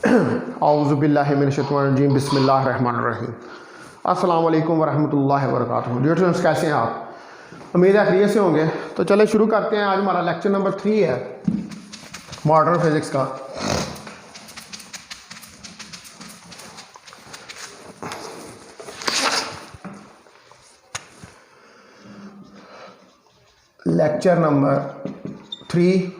औज़ुबिल्लाहि मिनश्शैतानिर्रजीम बिस्मिल्लाहिर्रहमानिर्रहीम। अस्सलाम वालेकुम वरहमतुल्लाहि वबरकातुहू। डियर स्टूडेंट्स, कैसे हैं आप? उम्मीद है खैरियत से होंगे। तो चले शुरू करते हैं। आज हमारा लेक्चर नंबर 3 है मॉडर्न फिजिक्स का। लेक्चर नंबर 3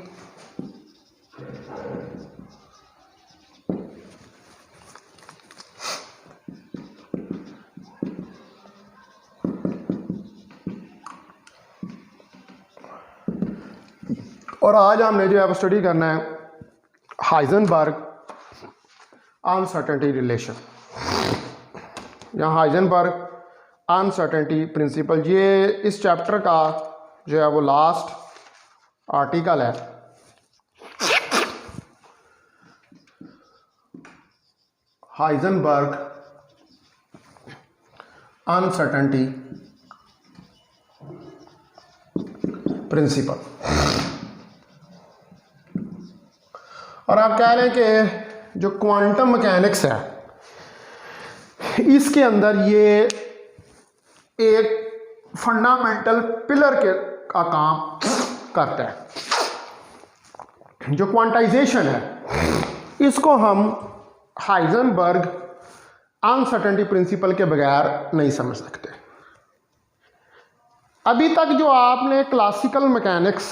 और आज हमने जो है वो स्टडी करना है हाइजेनबर्ग अनसर्टेनिटी रिलेशन या हाइजेनबर्ग अनसर्टेनिटी प्रिंसिपल। ये इस चैप्टर का जो है वो लास्ट आर्टिकल है। Heisenberg uncertainty principal. और आप कह रहे हैं कि जो क्वांटम मैकेनिक्स है इसके अंदर ये एक फंडामेंटल पिलर के का काम करता है। जो क्वांटाइजेशन है इसको हम हाइजेनबर्ग अनसर्टेनिटी प्रिंसिपल के बगैर नहीं समझ सकते। अभी तक जो आपने क्लासिकल मैकेनिक्स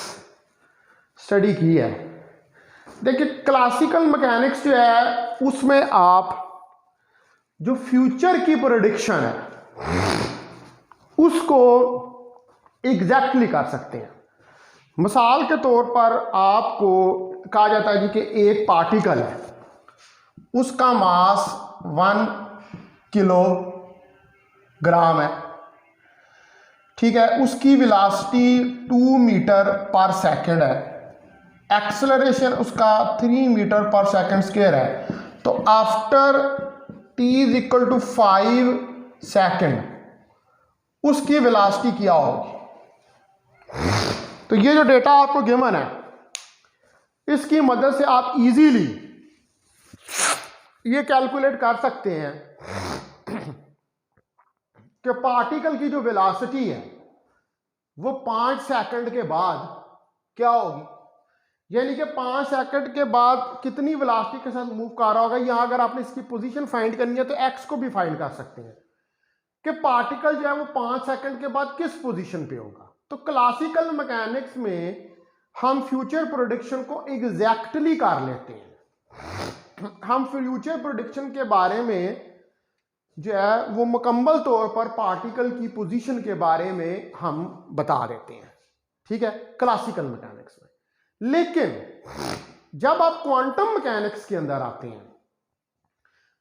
स्टडी की है, देखिए क्लासिकल मैकेनिक्स जो है उसमें आप जो फ्यूचर की प्रेडिक्शन है उसको एग्जैक्टली कर सकते हैं। मिसाल के तौर पर आपको कहा जाता है जी कि एक पार्टिकल है, उसका मास 1 किलोग्राम है, ठीक है, उसकी वेलोसिटी 2 मीटर पर सेकंड है, एक्सेलरेशन उसका 3 मीटर पर सेकंड स्क्वायर है। तो after t is equal to 5 second उसकी वेलोसिटी क्या होगी। तो ये जो डेटा आपको गिवन है इसकी मदद से आप इजीली ये कैलकुलेट कर सकते हैं कि पार्टिकल की जो वेलोसिटी है वो 5 सेकंड के बाद क्या होगी, यानी कि 5 सेकंड के बाद कितनी वेलोसिटी के साथ मूव कर रहा होगा। यहां अगर आपने इसकी पोजीशन फाइंड करनी है तो एक्स को भी फाइंड कर सकते हैं कि पार्टिकल जो है वो 5 सेकंड के बाद किस पोजीशन पे होगा। तो क्लासिकल मैकेनिक्स में हम फ्यूचर प्रेडिक्शन को एग्जैक्टली कर लेते हैं। हम फ्यूचर प्रेडिक्शन के बारे में जो है वो मुकम्मल तौर पर पार्टिकल की पोजीशन के बारे में हम बता देते हैं, ठीक है, क्लासिकल मैकेनिक्स में। लेकिन जब आप क्वांटम मैकेनिक्स के अंदर आते हैं,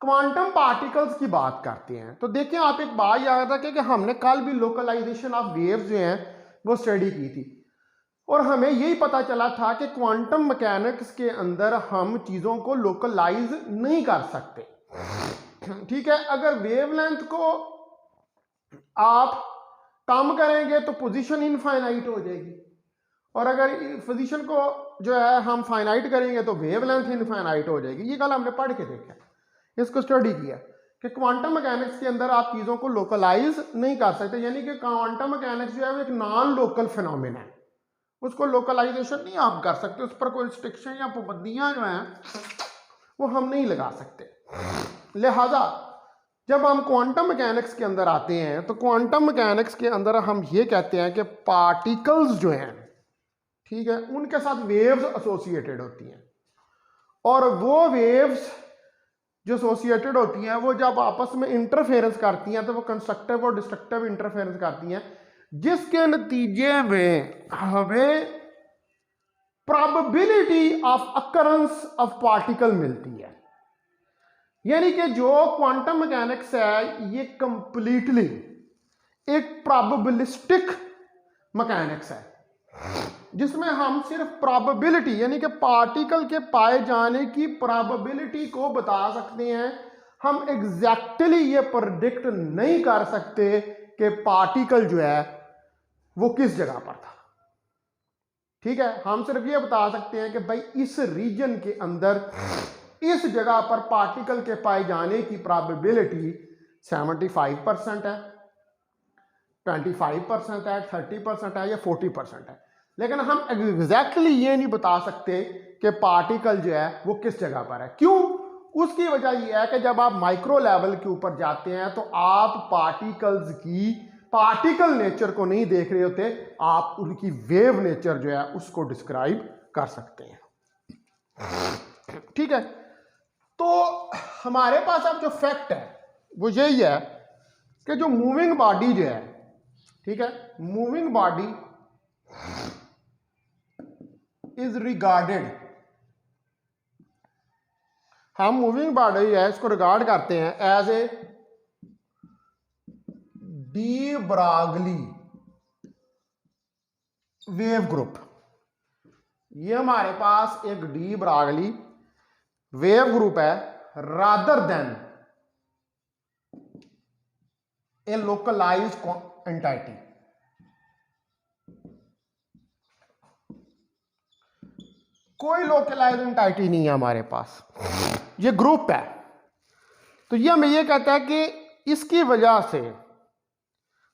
क्वांटम पार्टिकल्स की बात करते हैं, तो देखिए आप एक बात याद रखें कि हमने कल भी लोकलाइजेशन ऑफ वेव्स जो हैं वो स्टडी की थी और हमें यही पता चला था कि क्वांटम मैकेनिक्स के अंदर हम चीज़ों को लोकलाइज नहीं कर सकते, ठीक है। अगर वेवलेंथ को आप कम करेंगे तो पोजीशन इनफाइनाइट हो जाएगी और अगर पोजीशन को जो है हम फाइनाइट करेंगे तो वेवलेंथ इनफाइनाइट हो जाएगी। ये कल हमने पढ़ के देखा, इसको स्टडी किया कि क्वांटम मैकेनिक्स के अंदर आप चीज़ों को लोकलाइज नहीं कर सकते, यानी कि क्वांटम मैकेनिक्स जो है वो एक नॉन लोकल फिनोमेना है, उसको लोकलाइजेशन नहीं आप कर सकते, उस पर कोई रिस्ट्रिक्शन या पाबंदियां जो हैं वो हम नहीं लगा सकते। लिहाजा जब हम क्वांटम मैकेनिक्स के अंदर आते हैं तो क्वांटम मैकेनिक्स के अंदर हम ये कहते हैं कि पार्टिकल्स जो हैं, ठीक है, उनके साथ वेव्स एसोसिएटेड होती हैं और वो वेव्स जो एसोसिएटेड होती हैं वो जब आपस में इंटरफेरेंस करती हैं तो वो कंस्ट्रक्टिव और डिस्ट्रक्टिव इंटरफेरेंस करती हैं, जिसके नतीजे में हमें probability of occurrence of particle मिलती है। यानी कि जो क्वांटम मैकेनिक्स है ये कंप्लीटली एक प्रोबेबिलिस्टिक मैकेनिक्स है जिसमें हम सिर्फ प्रोबेबिलिटी यानी कि पार्टिकल के पाए जाने की प्रोबेबिलिटी को बता सकते हैं। हम एग्जैक्टली ये प्रेडिक्ट नहीं कर सकते कि पार्टिकल जो है वो किस जगह पर था, ठीक है। हम सिर्फ ये बता सकते हैं कि भाई इस रीजन के अंदर इस जगह पर पार्टिकल के पाए जाने की प्रोबेबिलिटी 75% है, 25% है, 30% है या 40% है। लेकिन हम एग्जैक्टली ये नहीं बता सकते कि पार्टिकल जो है वो किस जगह पर है। क्यों? उसकी वजह यह है कि जब आप माइक्रो लेवल के ऊपर जाते हैं तो आप पार्टिकल्स की पार्टिकल नेचर को नहीं देख रहे होते, आप उनकी वेव नेचर जो है उसको डिस्क्राइब कर सकते हैं। ठीक है, तो हमारे पास अब जो फैक्ट है वो यही है कि जो मूविंग बॉडी जो है, ठीक है, मूविंग बॉडी इज रिगार्डेड, हम मूविंग बॉडी है इसको रिगार्ड करते हैं as a de Broglie wave group. ये हमारे पास एक डी ब्रागली वेव ग्रुप है rather than a localised entity. कोई लोकलाइज्ड एंटाइटी नहीं है हमारे पास, ये ग्रुप है। तो ये हमें ये कहता है कि इसकी वजह से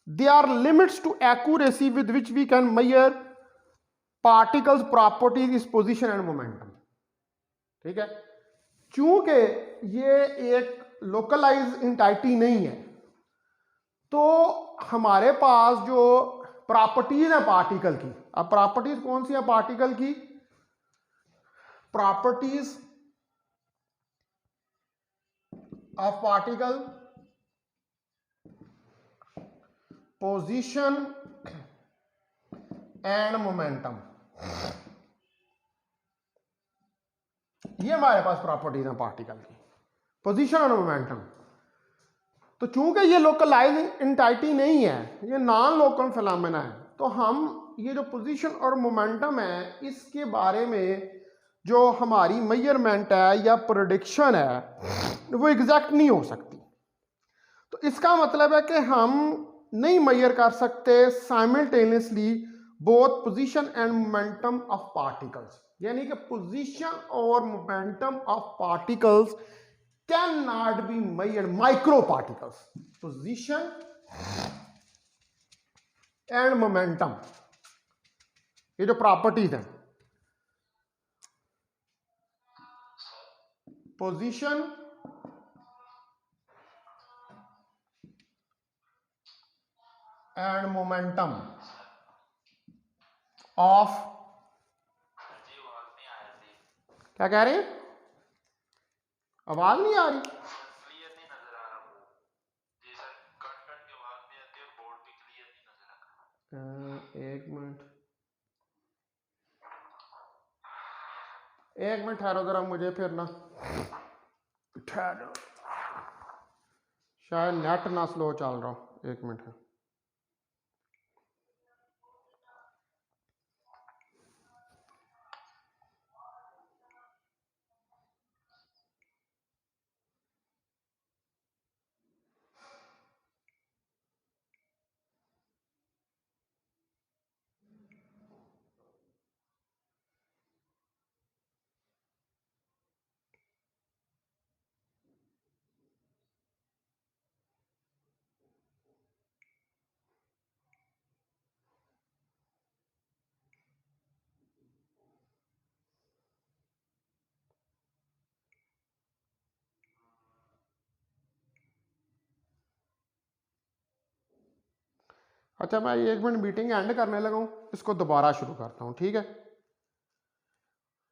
there are limits to accuracy with which we can measure particles properties is position and momentum। ठीक है, चूंकि ये एक लोकलाइज एंटाइटी नहीं है तो हमारे पास जो प्रॉपर्टीज है पार्टिकल की, अब प्रॉपर्टीज कौन सी है पार्टिकल की? Properties of particle, position and momentum, ये हमारे पास प्रॉपर्टीज है पार्टिकल की, पोजीशन और मोमेंटम। तो चूंकि ये लोकलाइज एंटाइटी नहीं है, ये नॉन लोकल फिनोमेना है, तो हम ये जो पोजीशन और मोमेंटम है इसके बारे में जो हमारी मेजरमेंट है या प्रेडिक्शन है वो एग्जैक्ट नहीं हो सकती। तो इसका मतलब है कि हम नहीं मेजर कर सकते simultaneously both position and momentum of particles, यानी कि पोजीशन और momentum of particles can not be measured, micro particles, position and momentum, ये जो प्रॉपर्टीज हैं, पोजीशन एंड मोमेंटम ऑफ, क्या कह रहे हैं? आवाज नहीं आ रही? क्लियर नहीं नजर आ रहा जी सर, कट कट के आवाज नहीं आती और बोर्ड भी क्लियर नहीं नजर आ रहा। एक मिनट ठहरो जरा, मुझे फिर ना ठहरो, शायद नेट ना स्लो चल रहा हो, 1 मिनट है। अच्छा, मैं 1 मिनट मीटिंग एंड करने लगा हूँ, इसको दोबारा शुरू करता हूँ, ठीक है?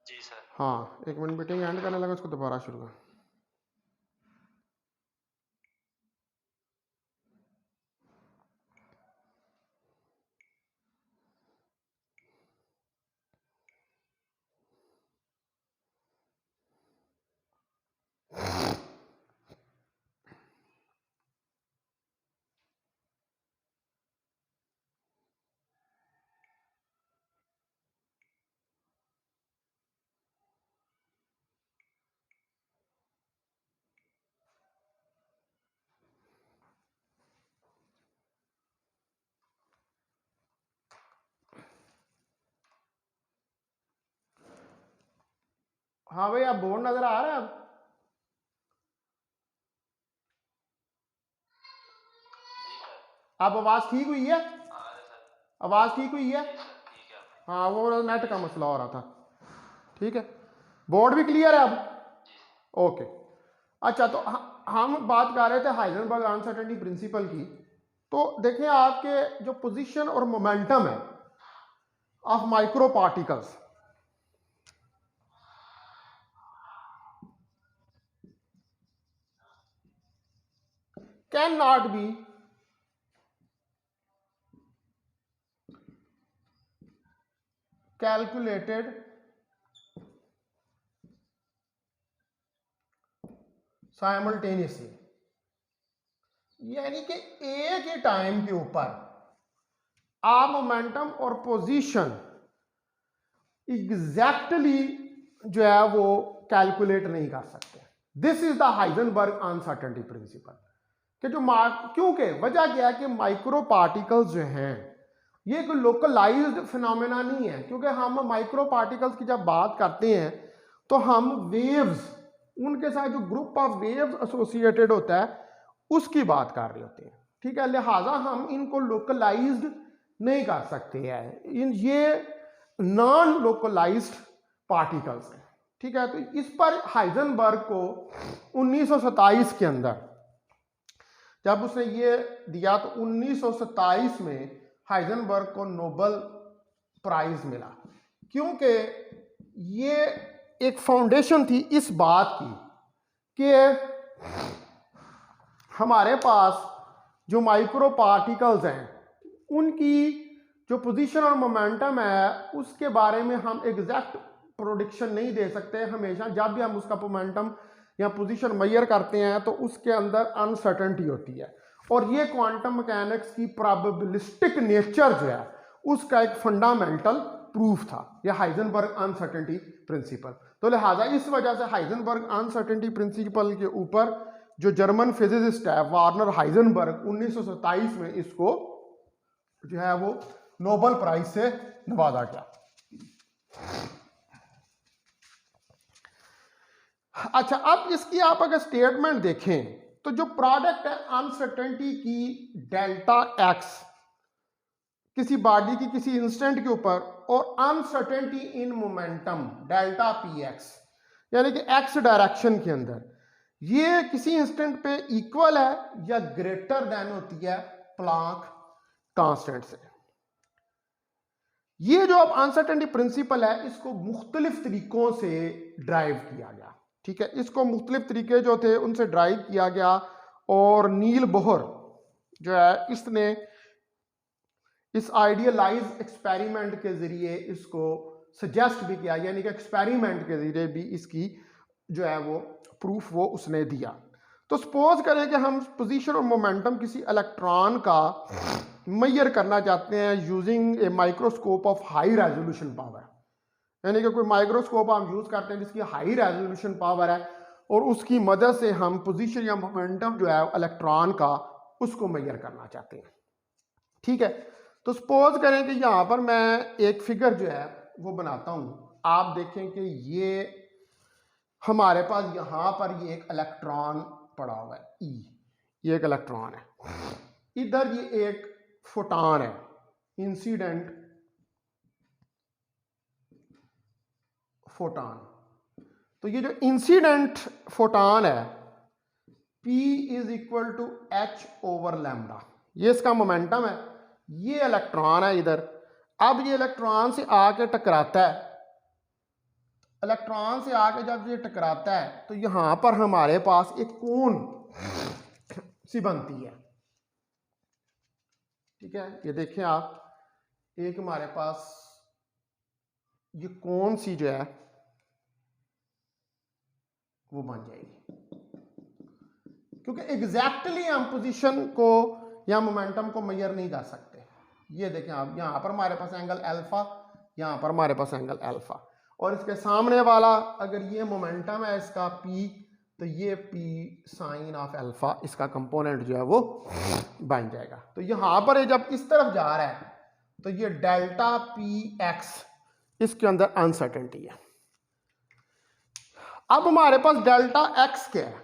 जी सर। हाँ, 1 मिनट मीटिंग एंड करने लगा, इसको दोबारा शुरू कर। हाँ भाई, आप बोर्ड नजर आ रहा है? अब अब आवाज़ ठीक हुई है? आ रहे सर। आवाज़ ठीक हुई है? जी सर ठीक है आपने। हाँ, वो नेट का मसला हो रहा था। ठीक है, बोर्ड भी क्लियर है अब? जी सर। ओके। अच्छा, तो हम बात कर रहे थे हाइजेनबर्ग अनसर्टेनिटी प्रिंसिपल की। तो देखें आपके जो पोजीशन और मोमेंटम है of micro particles, can not be calculated simultaneously, यानी कि एक ही टाइम के ऊपर आप मोमेंटम और पोजीशन एग्जैक्टली जो है वो कैलकुलेट नहीं कर सकते। This is the Heisenberg uncertainty principal कि जो क्योंकि वजह क्या है कि माइक्रो पार्टिकल्स जो हैं ये कोई लोकलाइज्ड फिनोमेना नहीं है, क्योंकि हम माइक्रो पार्टिकल्स की जब बात करते हैं तो हम वेव्स, उनके साथ जो ग्रुप ऑफ वेव्स एसोसिएटेड होता है उसकी बात कर रहे होते हैं। ठीक है, लिहाजा हम इनको लोकलाइज्ड नहीं कर सकते हैं, ये नॉन लोकलाइज्ड पार्टिकल्स हैं। ठीक है, तो इस पर हाइजेनबर्ग को 1927 के अंदर जब उसने ये दिया तो 1927 में हाइजेनबर्ग को नोबेल प्राइज मिला, क्योंकि ये एक फाउंडेशन थी इस बात की कि हमारे पास जो माइक्रो पार्टिकल्स हैं उनकी जो पोजीशन और मोमेंटम है उसके बारे में हम एग्जैक्ट प्रोडिक्शन नहीं दे सकते। हमेशा जब भी हम उसका मोमेंटम या पोजीशन मेजर करते हैं तो उसके अंदर अनसर्टेनिटी होती है, और ये क्वांटम मैकेनिक्स की प्रोबेबिलिस्टिक नेचर जो है उसका एक फंडामेंटल प्रूफ था, यह हाइजेनबर्ग अनसर्टेनिटी प्रिंसिपल। तो लिहाजा इस वजह से हाइजेनबर्ग अनसर्टेनिटी प्रिंसिपल के ऊपर जो जर्मन फिजिसिस्ट है वार्नर हाइजेनबर्ग 1927 में इसको जो है वो नोबेल प्राइज से नवाजा गया। अच्छा, अब इसकी आप अगर स्टेटमेंट देखें तो जो प्रोडक्ट है अनसर्टेनिटी की डेल्टा एक्स किसी बॉडी की किसी इंस्टेंट के ऊपर और uncertainty in momentum delta p x यानी कि एक्स डायरेक्शन के अंदर, ये किसी इंस्टेंट पे इक्वल है या ग्रेटर देन होती है प्लांक कांस्टेंट से। ये जो अब अनसर्टेनिटी प्रिंसिपल है इसको मुख्तलिफ तरीकों से ड्राइव किया गया। ठीक है, इसको मुख्तलिफ तरीके जो थे उनसे ड्राइव किया गया, और नील बोहर जो है इसने इस आइडियलाइज एक्सपेरिमेंट के जरिए इसको सजेस्ट भी किया, यानी कि एक्सपेरिमेंट के जरिए भी इसकी जो है वो प्रूफ वो उसने दिया। तो सपोज करें कि हम पोजीशन और मोमेंटम किसी इलेक्ट्रॉन का मेजर करना चाहते हैं using a microscope of high resolution power, यानी कि कोई माइक्रोस्कोप हम यूज करते हैं जिसकी हाई रेजोल्यूशन पावर है और उसकी मदद से हम पोजीशन या मोमेंटम जो है इलेक्ट्रॉन का उसको मेजर करना चाहते हैं। ठीक है, तो सपोज करें कि यहाँ पर मैं एक फिगर जो है वो बनाता हूँ। आप देखें कि ये हमारे पास यहाँ पर ये एक इलेक्ट्रॉन पड़ा हुआ है ई, ये एक इलेक्ट्रॉन है, इधर ये एक फोटॉन है इंसिडेंट फोटॉन। तो ये जो इंसिडेंट फोटॉन है P is equal to h over lambda, ये इसका मोमेंटम है। ये इलेक्ट्रॉन है इधर, अब ये इलेक्ट्रॉन से आके टकराता है, इलेक्ट्रॉन से आके जब ये टकराता है तो यहां पर हमारे पास एक कोन सी बनती है। ठीक है, ये देखें आप, एक हमारे पास ये कोन सी जो है वो बन जाएगी, क्योंकि एग्जैक्टली हम पोजीशन को या मोमेंटम को मेजर नहीं कर सकते। ये देखें आप, यहां पर हमारे पास एंगल अल्फा, यहां पर हमारे पास एंगल अल्फा, और इसके सामने वाला अगर ये मोमेंटम है इसका P, तो ये P साइन ऑफ अल्फा इसका कंपोनेंट जो है वो बन जाएगा। तो यहां पर जब इस तरफ जा रहा है तो ये डेल्टा PX इसके अंदर अनसर्टेनिटी है। अब हमारे पास डेल्टा X क्या है?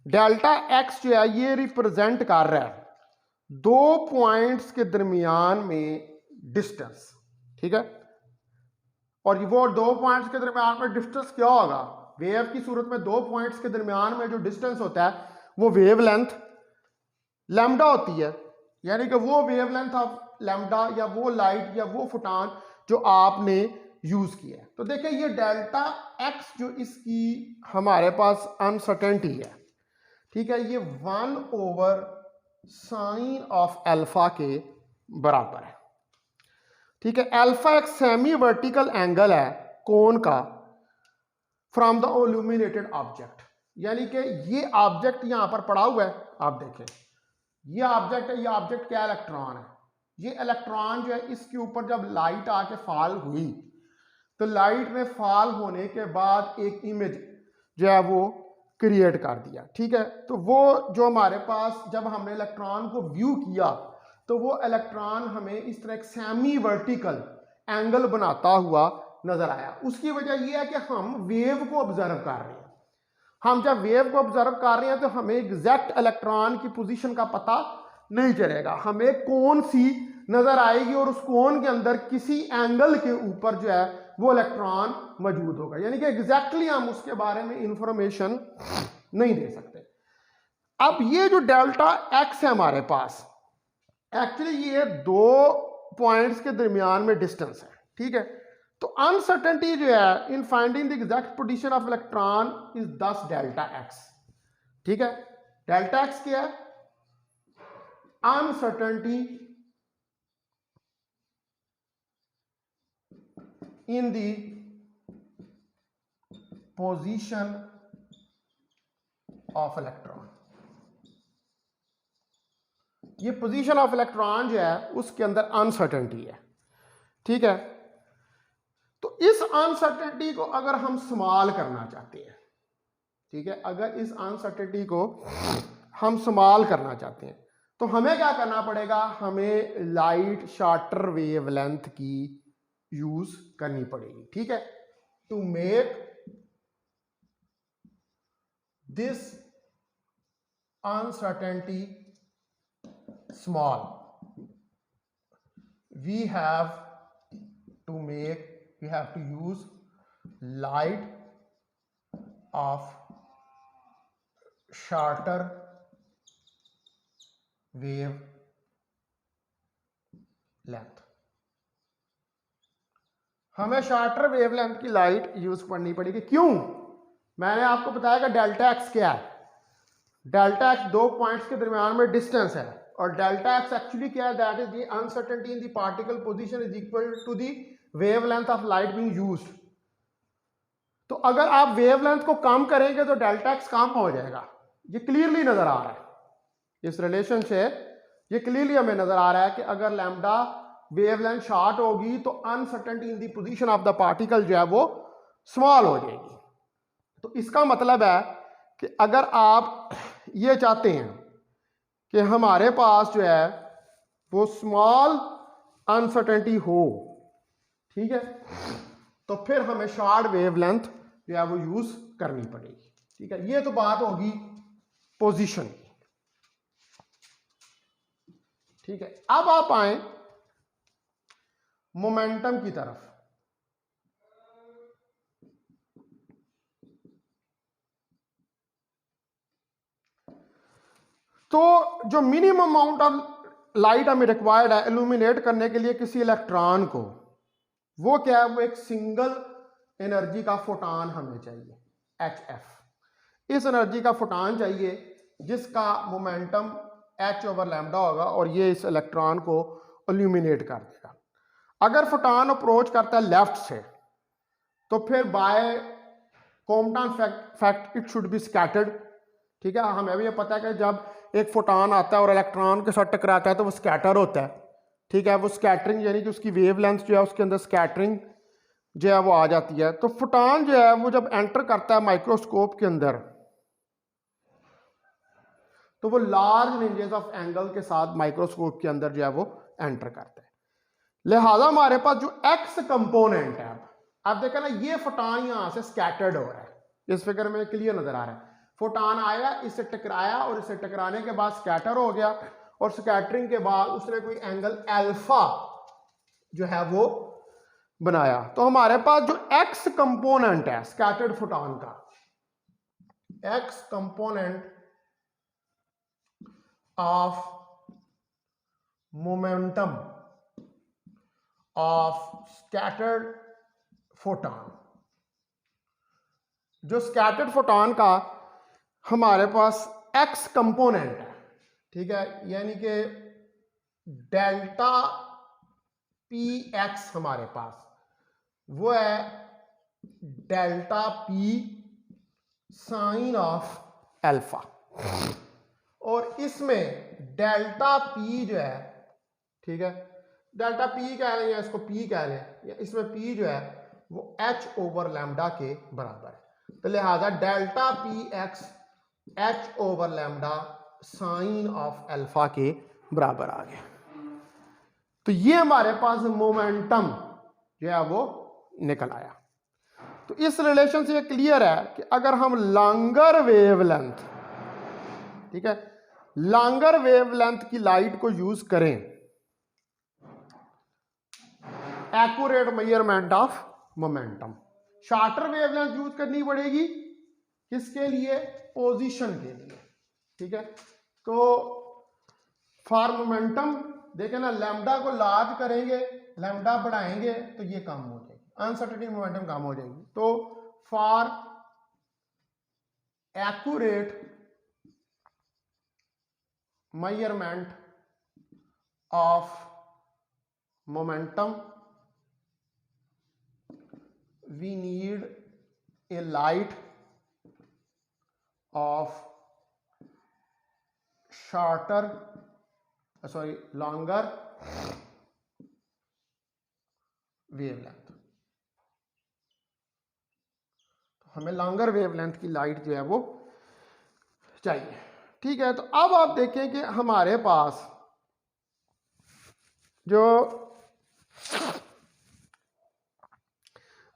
डेल्टा X जो है ये रिप्रेजेंट कर रहा है दो पॉइंट्स के दरमियान में डिस्टेंस, ठीक है, और वो दो पॉइंट्स के दरमियान में डिस्टेंस क्या होगा? वेव की सूरत में दो पॉइंट्स के दरमियान में जो डिस्टेंस होता है वो वेव लेंथ लैम्डा होती है, यानी कि वो वेव लेंथ ऑफ लैम्डा या वो लाइट या वो फोटॉन जो आपने यूज किया है। तो देखिए ये डेल्टा एक्स जो इसकी हमारे पास अनसर्टेनिटी है, ठीक है, ये 1/sin ऑफ अल्फा के बराबर है, ठीक है। अल्फा एक सेमी वर्टिकल एंगल है कोन का फ्रॉम द इल्यूमिनेटेड ऑब्जेक्ट, यानी कि ये ऑब्जेक्ट यहां पर पड़ा हुआ है, आप देखें ये ऑब्जेक्ट है, ये ऑब्जेक्ट क्या इलेक्ट्रॉन है, ये इलेक्ट्रॉन जो है इसके ऊपर जब लाइट आके फॉल हुई तो लाइट ने फॉल होने के बाद एक इमेज जो है वो क्रिएट कर दिया, ठीक है। तो वो जो हमारे पास जब हमने इलेक्ट्रॉन को व्यू किया तो वो इलेक्ट्रॉन हमें इस तरह एक सेमी वर्टिकल एंगल बनाता हुआ नजर आया। उसकी वजह यह है कि हम वेव को ऑब्जर्व कर रहे हैं। हम जब वेव को ऑब्जर्व कर रहे हैं तो हमें एग्जैक्ट इलेक्ट्रॉन की पोजीशन का पता नहीं चलेगा, हमें कौन सी नजर आएगी और उस कोन के अंदर किसी एंगल के ऊपर जो है वो इलेक्ट्रॉन मौजूद होगा, यानी कि एग्जैक्टली हम उसके बारे में इंफॉर्मेशन नहीं दे सकते। अब ये जो डेल्टा एक्स है हमारे पास, एक्चुअली ये दो पॉइंट्स के दरमियान में डिस्टेंस है, ठीक है। तो अनसर्टेनिटी जो है in finding the exact position of electron is दस डेल्टा एक्स, ठीक है। डेल्टा एक्स क्या है? Uncertainty in the position of electron, ये पोजीशन ऑफ इलेक्ट्रॉन जो है उसके अंदर अनसर्टेनिटी है, ठीक है। तो इस अनसर्टेनिटी को अगर हम स्मॉल करना चाहते हैं, ठीक है, अगर इस अनसर्टेनिटी को हम स्मॉल करना चाहते हैं तो हमें क्या करना पड़ेगा? हमें लाइट शॉर्टर वेवलेंथ की यूज करनी पड़ेगी, ठीक है। To make this uncertainty small we have to use light of shorter wavelength. हमें शॉर्टर वेवलेंथ की लाइट यूज करनी पड़ेगी। क्यों? मैंने आपको बताया कि डेल्टा एक्स क्या है। डेल्टा एक्स दो पॉइंट्स के दरमियान में डिस्टेंस है, और डेल्टा एक्स एक्चुअली क्या है? That is the uncertainty in the particle position is equal to the wavelength of light being used. तो अगर आप वेवलेंथ को कम करेंगे तो डेल्टा एक्स कम हो जाएगा। ये क्लियरली नजर आ रहा है, इस रिलेशन से ये क्लियरली हमें नजर आ रहा है कि अगर लैम्डा वेवलेंथ शॉर्ट होगी तो uncertainty in the position of the particle जो है वो स्मॉल हो जाएगी। तो इसका मतलब है कि अगर आप ये चाहते हैं कि हमारे पास जो है वो स्मॉल अनसर्टेनिटी हो, ठीक है, तो फिर हमें शॉर्ट वेवलेंथ जो है वो यूज करनी पड़ेगी, ठीक है। ये तो बात होगी पोजीशन की, ठीक है। अब आप आए मोमेंटम की तरफ। तो जो मिनिमम अमाउंट ऑफ लाइट हमें रिक्वायर्ड है इल्यूमिनेट करने के लिए किसी इलेक्ट्रॉन को, वो क्या है? वो एक सिंगल एनर्जी का फोटॉन हमें चाहिए, HF। इस एनर्जी का फोटॉन चाहिए जिसका मोमेंटम h/λ होगा, और ये इस इलेक्ट्रॉन को इल्यूमिनेट कर देगा। अगर फोटॉन अप्रोच करता है लेफ्ट से तो फिर by Compton fact it should be scattered, ठीक है। हमें भी ये पता है कि जब एक फोटॉन आता है और इलेक्ट्रॉन के साथ टकराता है तो वो स्कैटर होता है, ठीक है। वो स्कैटरिंग यानी कि उसकी वेवलेंथ जो है उसके अंदर स्कैटरिंग जो है वो आ जाती है। तो फोटॉन जो है वो जब एंटर करता है माइक्रोस्कोप के अंदर तो वो लार्ज रेंजेस ऑफ एंगल के साथ माइक्रोस्कोप के अंदर जो है वो एंटर करता है। लिहाजा हमारे पास जो एक्स कंपोनेंट है, अब देखा ना, ये फोटॉन यहां से स्कैटर्ड हो रहा है, इस फिगर में क्लियर नजर आ रहा है। फोटॉन आया, इससे टकराया और इससे टकराने के बाद स्कैटर हो गया, और स्कैटरिंग के बाद उसने कोई एंगल अल्फा जो है वो बनाया, तो हमारे पास जो एक्स कंपोनेंट है स्कैटर्ड फोटॉन का, x component of momentum of scattered photon, जो स्कैटर्ड फोटॉन का हमारे पास एक्स कंपोनेंट है, ठीक है, यानी कि डेल्टा पी एक्स हमारे पास वो है delta p sine of alpha, और इसमें डेल्टा पी जो है, ठीक है, डेल्टा पी कह लें या इसको पी कह लें, या इसमें पी जो है वो एच ओवर लैम्डा के बराबर है, तो लिहाजा delta p x h over lambda sine of alpha के बराबर आ गया। तो ये हमारे पास मोमेंटम जो है वो निकल आया। तो इस रिलेशन से ये क्लियर है कि अगर हम लॉन्गर वेवलेंथ, ठीक है, लॉन्गर वेवलेंथ की लाइट को यूज करें accurate measurement of momentum, shorter wavelength use करनी पड़ेगी किसके लिए, पोजीशन के लिए, ठीक है। तो फॉर मोमेंटम देखें ना, लैम्डा को लार्ज करेंगे, लैम्डा बढ़ाएंगे तो ये कम हो जाएगी, अनसर्टेनिटी मोमेंटम कम हो जाएगी। तो for accurate measurement of momentum we need a light of longer wavelength। तो हमें लॉन्गर वेवलेंथ की लाइट जो है वो चाहिए, ठीक है। तो अब आप देखें कि हमारे पास जो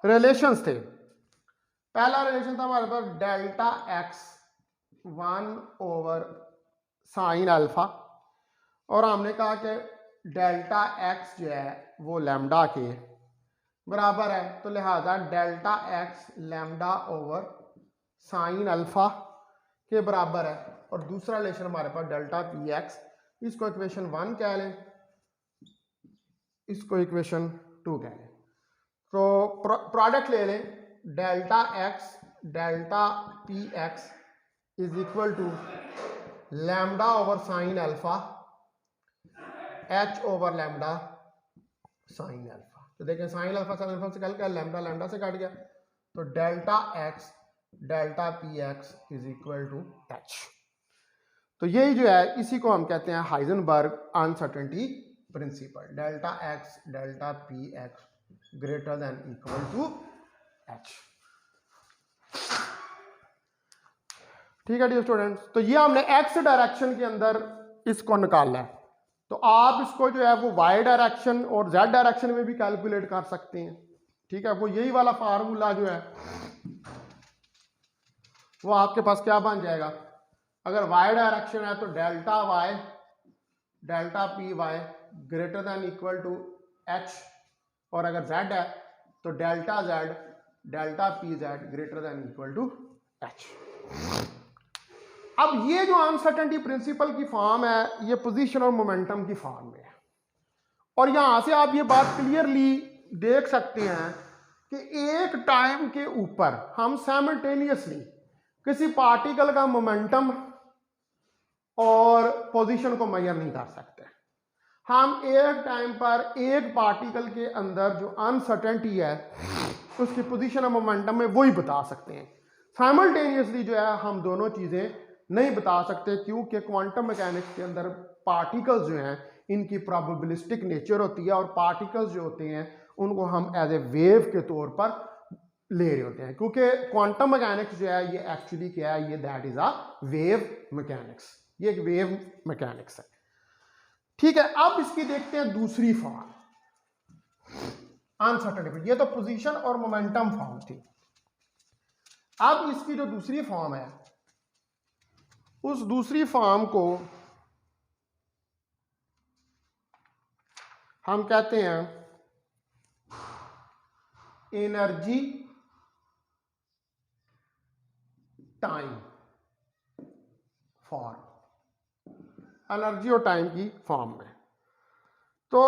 रिलेशंस थे, पहला रिलेशन था हमारे पास delta x 1 over sine alpha, और हमने कहा कि डेल्टा एक्स जो है वो लैम्डा के बराबर है, तो लिहाजा delta x lambda over sine alpha के बराबर है। और दूसरा रिलेशन हमारे पास डेल्टा पी एक्स, इसको इक्वेशन 1 कह लें, इसको इक्वेशन 2 कह लें। तो प्रोडक्ट ले लें, delta x delta p x is equal to lambda over sine alpha h over lambda sine alpha. तो देखें साइन अल्फा साइन अल्फा से कट गया, लैम्डा लैम्डा से कट गया, तो delta x delta p x is equal to h. तो यही जो है इसी को हम कहते हैं Heisenberg uncertainty principle, delta x delta p x greater than equal to h. ठीक है डियर स्टूडेंट्स, तो ये हमने एक्स डायरेक्शन के अंदर इसको निकालना है। तो आप इसको जो है वो वाई डायरेक्शन और जेड डायरेक्शन में भी कैलकुलेट कर सकते हैं, ठीक है। वो यही वाला फार्मूला जो है वो आपके पास क्या बन जाएगा, अगर वाई डायरेक्शन है तो delta y delta p y greater than equal to h, और अगर जेड है तो delta z delta p z greater than equal to h. अब ये जो अनसर्टेनिटी प्रिंसिपल की फॉर्म है ये पोजीशन और मोमेंटम की फॉर्म में है, और यहां से आप ये बात क्लियरली देख सकते हैं कि एक टाइम के ऊपर हम साइमल्टेनियसली किसी पार्टिकल का मोमेंटम और पोजीशन को मेजर नहीं कर सकते। हम एक टाइम पर एक पार्टिकल के अंदर जो अनसर्टेनिटी है उसकी पोजीशन और मोमेंटम में वही बता सकते हैं। साइमल्टेनियसली जो है हम दोनों चीजें नहीं बता सकते, क्योंकि क्वांटम मैकेनिक्स के अंदर पार्टिकल्स जो हैं इनकी प्रोबेबिलिस्टिक नेचर होती है, और पार्टिकल्स जो होते हैं उनको हम एज ए वेव के तौर पर ले रहे होते हैं, क्योंकि क्वांटम मैकेनिक्स जो है ये एक्चुअली क्या है, ये that is a wave mechanics, ये एक वेव मैकेनिक्स है। ठीक है, अब इसकी देखते हैं दूसरी फॉर्म अनसर्टेनिटी। ये तो पोजीशन और मोमेंटम फॉर्म थी। अब इसकी जो दूसरी फॉर्म है उस दूसरी फॉर्म को हम कहते हैं एनर्जी टाइम फॉर्म, एनर्जी और टाइम की फॉर्म में। तो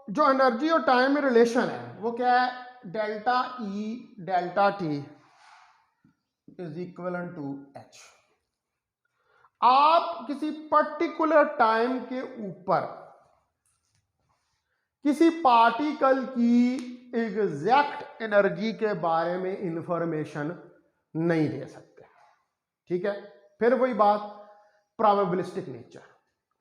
जो एनर्जी और टाइम में रिलेशन है वो क्या है, delta E delta t is equal to h. आप किसी पर्टिकुलर टाइम के ऊपर किसी पार्टिकल की एग्जैक्ट एनर्जी के बारे में इंफॉर्मेशन नहीं दे सकते, ठीक है। फिर वही बात, प्रोबेबिलिस्टिक नेचर।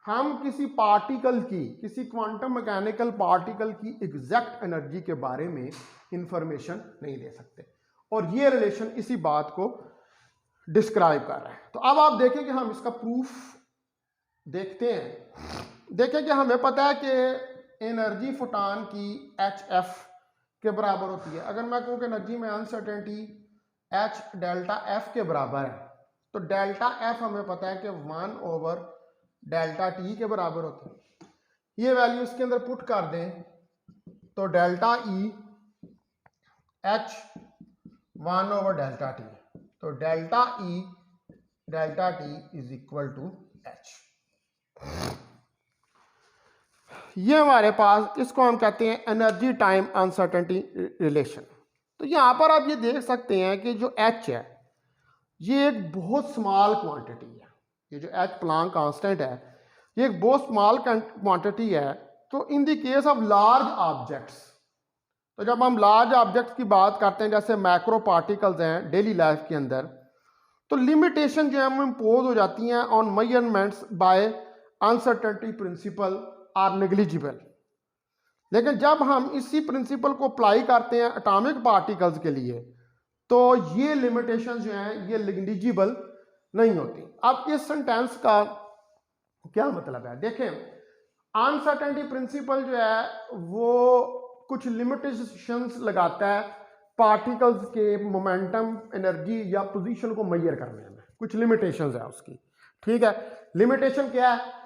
हम किसी पार्टिकल की, किसी क्वांटम मैकेनिकल पार्टिकल की एग्जैक्ट एनर्जी के बारे में इंफॉर्मेशन नहीं दे सकते, और ये रिलेशन इसी बात को डिस्क्राइब कर रहा है। तो अब आप देखें कि हम इसका प्रूफ देखते हैं। देखें कि हमें पता है कि एनर्जी फोटॉन की एच एफ के बराबर होती है। अगर मैं कहूँ कि एनर्जी में अनसर्टेनिटी एच डेल्टा एफ के बराबर है, तो डेल्टा एफ हमें पता है कि 1 ओवर डेल्टा टी के बराबर होती है। ये वैल्यू इसके अंदर पुट कर दें तो delta E H 1 over delta t, तो delta E delta t is equal to h. ये हमारे पास, इसको हम कहते हैं एनर्जी टाइम अनसर्टेनिटी रिलेशन। तो यहां पर आप ये देख सकते हैं कि जो एच है ये एक बहुत स्मॉल क्वांटिटी है। ये जो एच प्लांक कांस्टेंट है ये एक बहुत स्मॉल क्वांटिटी है। तो in the case of large objects, तो जब हम लार्ज ऑब्जेक्ट्स की बात करते हैं जैसे मैक्रो पार्टिकल्स हैं डेली लाइफ के अंदर, तो लिमिटेशन जो है वो इम्पोज हो जाती हैं on measurements by uncertainty principle are negligible. लेकिन जब हम इसी प्रिंसिपल को अप्लाई करते हैं एटॉमिक पार्टिकल्स के लिए तो ये लिमिटेशन जो हैं ये नेग्लिजिबल नहीं होती। अब इस सेंटेंस का क्या मतलब है, देखें अनसर्टेनिटी प्रिंसिपल जो है वो कुछ लिमिटेशंस लगाता है पार्टिकल्स के मोमेंटम, एनर्जी या पोजीशन को मेजर करने में। कुछ लिमिटेशंस है उसकी, ठीक है। लिमिटेशन क्या है,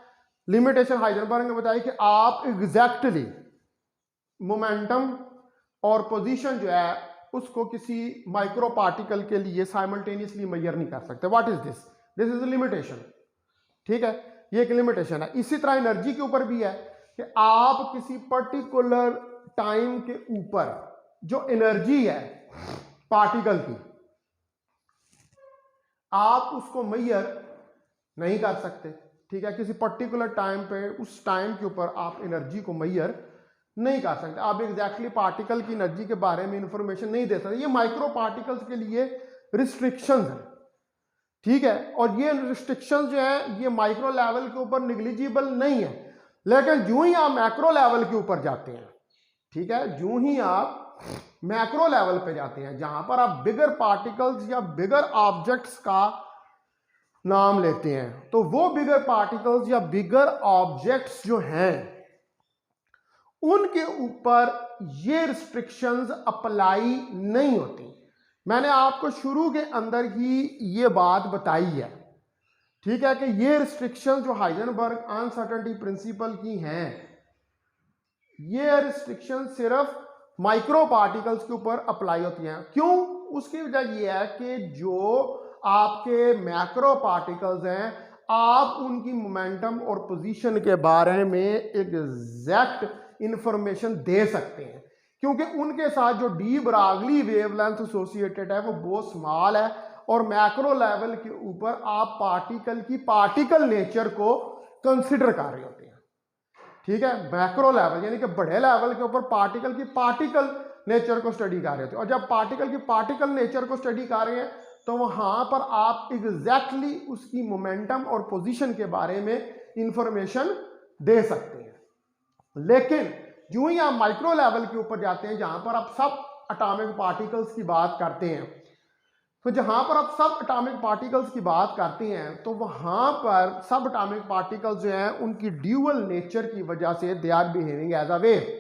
लिमिटेशन हाइजेनबर्ग ने बताया कि आप एग्जैक्टली मोमेंटम और पोजीशन जो है उसको किसी माइक्रो पार्टिकल के लिए साइमल्टेनियसली मेजर नहीं कर सकते। What is this, this is a limitation, ठीक है। ये एक लिमिटेशन है। इसी तरह एनर्जी के ऊपर भी है कि आप किसी पर्टिकुलर टाइम के ऊपर जो एनर्जी है पार्टिकल की आप उसको मेजर नहीं कर सकते, ठीक है। किसी पर्टिकुलर टाइम पे उस टाइम के ऊपर आप एनर्जी को मेजर नहीं कर सकते। आप एग्जैक्टली पार्टिकल की एनर्जी के बारे में इंफॉर्मेशन नहीं दे सकते। ये माइक्रो पार्टिकल्स के लिए रिस्ट्रिक्शंस हैं, ठीक है। और ये रिस्ट्रिक्शंस जो है ये माइक्रो लेवल के ऊपर नेग्लिजिबल नहीं है। लेकिन जो ही आप मैक्रो लेवल के ऊपर जाते हैं, ठीक है, जो ही आप मैक्रो लेवल पे जाते हैं जहां पर आप बिगर पार्टिकल्स या बिगर ऑब्जेक्ट्स का नाम लेते हैं, तो वो बिगर पार्टिकल्स या बिगर ऑब्जेक्ट्स जो हैं उनके ऊपर ये रिस्ट्रिक्शंस अप्लाई नहीं होती। मैंने आपको शुरू के अंदर ही ये बात बताई है, ठीक है, कि ये रिस्ट्रिक्शंस जो हाइजेनबर्ग अनसर्टेनिटी प्रिंसिपल की हैं ये रिस्ट्रिक्शन सिर्फ माइक्रो पार्टिकल्स के ऊपर अप्लाई होती हैं। क्यों, उसकी वजह ये है कि जो आपके मैक्रो पार्टिकल्स हैं आप उनकी मोमेंटम और पोजीशन के बारे में एग्जैक्ट इंफॉर्मेशन दे सकते हैं, क्योंकि उनके साथ जो डी ब्रागली वेवलेंथ एसोसिएटेड है वो बहुत स्मॉल है। और मैक्रो लेवल के ऊपर आप पार्टिकल की पार्टिकल नेचर को कंसिडर कर रहे होते हैं, ठीक है। मैक्रो लेवल यानी कि बड़े लेवल के ऊपर पार्टिकल की पार्टिकल नेचर को स्टडी कर रहे होते हैं। और जब पार्टिकल की पार्टिकल नेचर को स्टडी कर रहे हैं तो वहां पर आप एग्जैक्टली उसकी मोमेंटम और पोजीशन के बारे में इंफॉर्मेशन दे सकते हैं। लेकिन जो ही आप माइक्रो लेवल के ऊपर जाते हैं जहां पर आप सब एटॉमिक पार्टिकल्स की बात करते हैं, तो जहां पर आप सब एटॉमिक पार्टिकल्स की बात करते हैं तो वहां पर सब एटॉमिक पार्टिकल्स जो हैं उनकी ड्यूअल नेचर की वजह से they are behaving as a wave.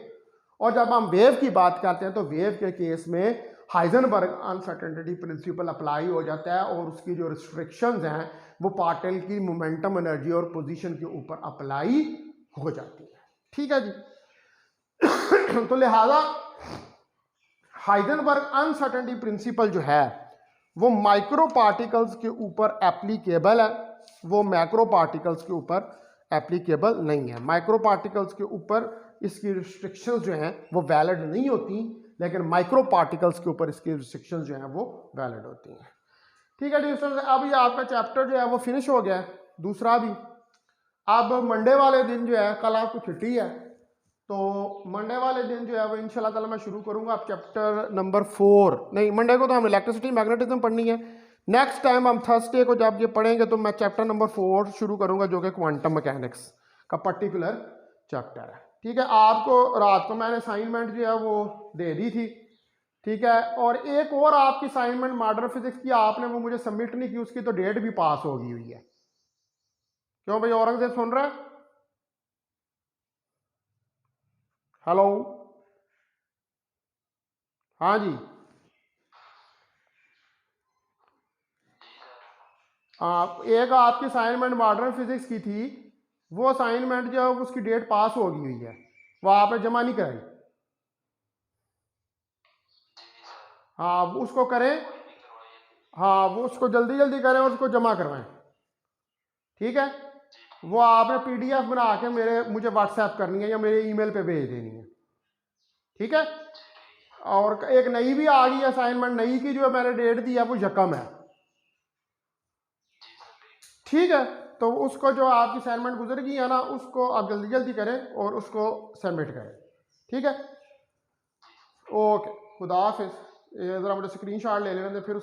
और जब हम वेव की बात करते हैं तो वेव के केस में हाइजेनबर्ग अनसर्टेनिटी प्रिंसिपल अप्लाई हो जाता है और उसकी जो रिस्ट्रिक्शंस हैं वो पार्टिकल की मोमेंटम, एनर्जी और पोजीशन के ऊपर अप्लाई हो जाती है, ठीक है जी। तो लिहाजा हाइजेनबर्ग अनसर्टेनिटी प्रिंसिपल जो है वो माइक्रो पार्टिकल्स के ऊपर एप्लीकेबल है, वो मैक्रो पार्टिकल्स के ऊपर एप्लीकेबल नहीं है। माइक्रो पार्टिकल्स के ऊपर इसकी रिस्ट्रिक्शंस जो हैं वो वैलिड नहीं होती, लेकिन माइक्रो पार्टिकल्स के ऊपर इसकी रिस्ट्रिक्शंस जो हैं वो वैलिड होती हैं। ठीक है डियर, अब ये आपका चैप्टर जो है वो फिनिश हो गया है, दूसरा भी। अब मंडे वाले दिन जो है, कल आपको छुट्टी है, तो मंडे वाले दिन जो है वो इंशाल्लाह ताला मैं शुरू करूंगा आप चैप्टर नंबर 4, नहीं मंडे को तो हम इलेक्ट्रिसिटी मैग्नेटिज्म पढ़नी है। नेक्स्ट टाइम हम थर्सडे को जब ये पढ़ेंगे तो मैं चैप्टर नंबर 4 शुरू करूंगा, जो कि क्वांटम मैकेनिक्स का पर्टिकुलर चैप्टर है। ठीक है, आपको रात को मैंने असाइनमेंट जो है वो दे दी थी। ठीक है, और एक और आपकी असाइनमेंट मॉडर्न फिजिक्स की आपने वो मुझे सबमिट नहीं की, उसकी तो डेट भी पास हो गई हुई है। क्यों भाई, औरंगजेब सुन रहा है? हेलो, हाँ जी। एक आपकी असाइनमेंट मॉडर्न फिजिक्स की थी, वो असाइनमेंट जो है उसकी डेट पास हो गई हुई है, वो आपने जमा नहीं कराई। हाँ वो उसको करें, हाँ वो उसको जल्दी जल्दी करें और उसको जमा करवाएं। ठीक है, वो आपने पीडीएफ बना के मुझे व्हाट्सएप करनी है या मेरे ईमेल पे भेज देनी है। ठीक है, और एक नई भी आ गई असाइनमेंट, नई की जो मैंने डेट दी है वो यकम है। ठीक है, तो उसको जो आपकी असाइनमेंट गुजर गई है ना, उसको आप जल्दी जल्दी करें और उसको सबमिट करें। ठीक है, ओके, खुदा हाफिज़। ये ज़रा मुझे स्क्रीनशॉट ले लेने फिर